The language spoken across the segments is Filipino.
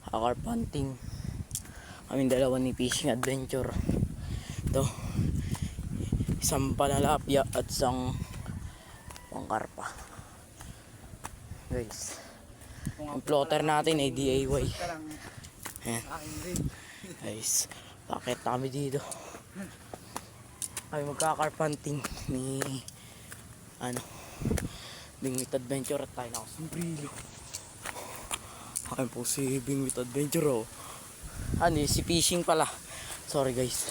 Carp hunting. Kaming dalawa ni Fishing Adventure. Ito, isang panalapya at isang pangkarpa. Guys, yung plotter natin ay DIY. Ayan. Guys, bakit kami dito? Kami magka-carp hunting ni Bingwit Adventure at tayo nakasombrilo. Akin po si Bingwit Adventure, oh. Si fishing pala. Sorry guys.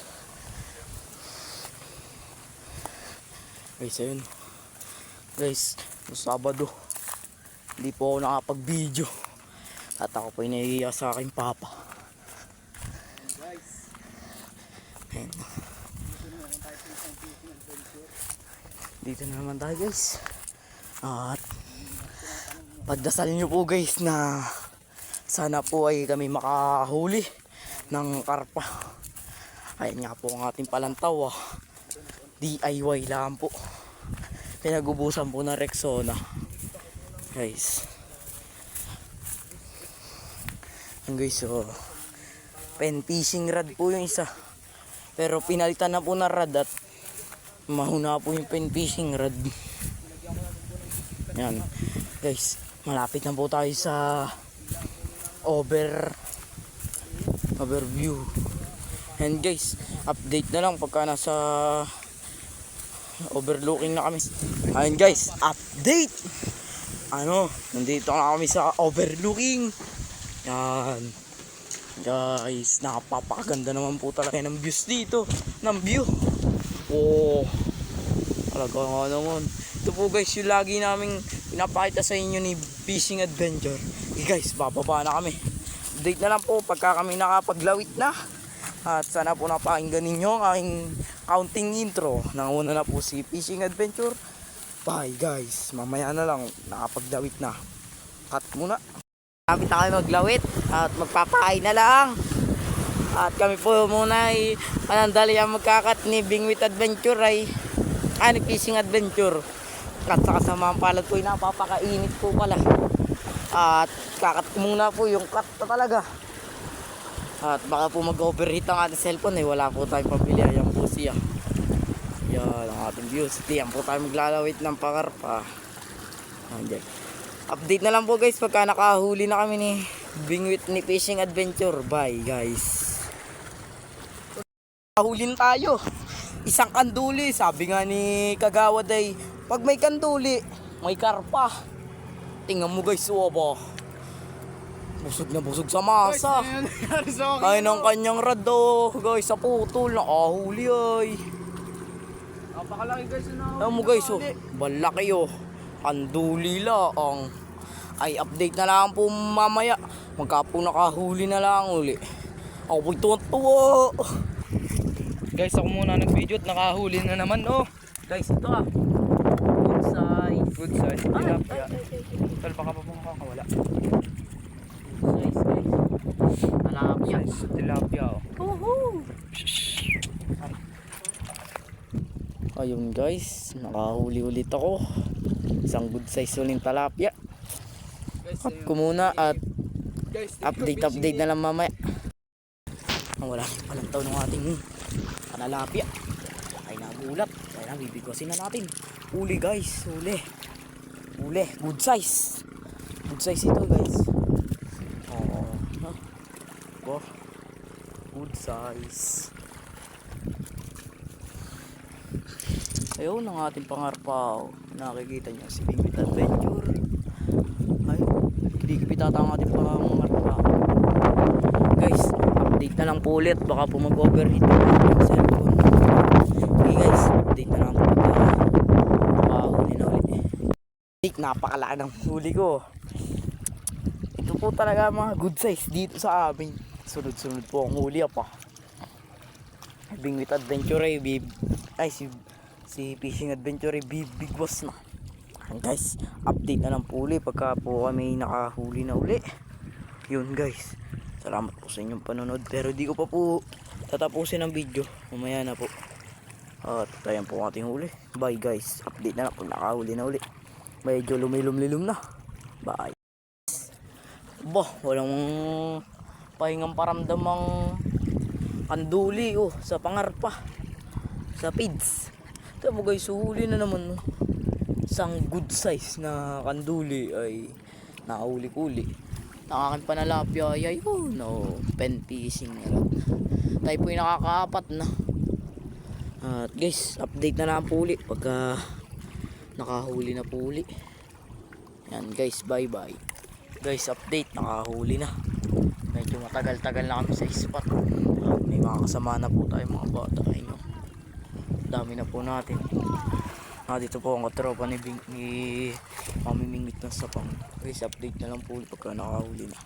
Guys, ayun. Guys, Sabado hindi po ako nakapag-video at ako po inahiya sa aking papa. Ayun. Dito na naman tayo guys. At pagdasal nyo po guys na sana po ay kami makahuli ng karpa. Ayun nga po ang ating palantaw, DIY lang po. Pinagubusan po ng Rexona guys. Yung guys, pen fishing rod po yung isa, pero pinalitan na po na rod at mahuna po yung pen fishing rod. Yan guys, malapit na po tayo sa overview. And guys, update na lang pagka nasa overlooking na kami. Ayun guys, update. Nandito na kami sa overlooking. Yan guys, napapakaganda naman po talaga ng views dito. Ng view, talaga nga naman. Ito po guys yung lagi naming pinapakita sa inyo ni Fishing Adventure. Guys, bababa na kami. Update na lang po pagka kami nakapaglawit na. At sana po napakinggan ninyo ang aking counting intro. Nanguna na po si Fishing Adventure. Bye guys, mamaya na lang, nakapaglawit na. Cut muna. Kapit na kami maglawit at magpapahay na lang. At kami po muna ay panandali ang magkakat ni Bingwit Adventure ni Fishing Adventure. At sa kasamaang palad ko ay napapakainit po pala. At kakat muna po yung cut na talaga. At baka po mag-overheat ang ating cellphone, wala po tayong pabili. Ayan po siya. Yan ang ating views. Diyan po tayo maglalawit ng pangarpa. Update na lang po guys pagka nakahuli na kami ni Bingwit ni Fishing Adventure. Bye guys. Nakahulin tayo. Isang kanduli. Sabi nga ni Kagawad ay pag may kanduli, may karpa. Tingnan mo guys, busog na busog sa masa. Ay ng kanyang rad, guys, sa putol. Nakahuli ay. Napakalaki guys. Tingnan mo guys, balaki kanduli lang. Ay update na lang po mamaya. Magka po nakahuli na lang uli. Ako po'y tuwa. Guys, ako muna nag-video at nakahuli na naman. Guys, ito Good size. Tilapia. Tal, baka pa po makakawala. Good size guys. Tilapia. Tilapia. Ayun guys, nakahuli ulit ako. Isang good size uling tilapia. Cut ko muna at update na lang mamaya. Wala palang taon ng ating panalapya. Ay nagulat. Kaya bibigwasin na natin. Uli guys, uli. Good size. Good size ito guys. Good size. Ayun ang ating pangarpa. Nakikita nyo si Bingwit Adventure. Ayun, hindi kapitata ang ating pangarpa. Guys, update na lang po ulit. Baka po mag-overheat ang cellphone. Okay guys, update na lang po. Huli na ulit. Napakalaki ng huli ko. Ito po talaga mga good size dito sa amin. Sunod-sunod po ang huli pa. Bingwit Adventure si Fishing Adventure bigwas na. And guys, update na lang po uli pagka po kami nakahuli na uli. Yun guys, salamat po sa inyong panonood. Pero di ko pa po tatapusin ang video. Mamaya na po. At ayan po ang ating huli. Bye guys, update na lang pag nakahuli na uli. Medyo lumilom-lilom na. Bye. Bah, walang pahingang paramdamang kanduli oh, sa pangarpa. Sa pids. Tama guys, huli na naman. Oh. Isang good size na kanduli ay nakahuli-huli. Nakakan panalapya ay yun. No, pen fishing na lang. Tayo po yung nakakaapat na. At guys, update na lang po uli pagka nakahuli na po uli. Yan guys, bye bye. Guys, update, nakahuli na. Medyo matagal-tagal na kami sa spot. May mga kasama na po tayo mga bata. Ayun, dami na po natin. Dito po ang katropa ni mamimingit ng sapang. Guys, update na lang po pagka nakahuli na.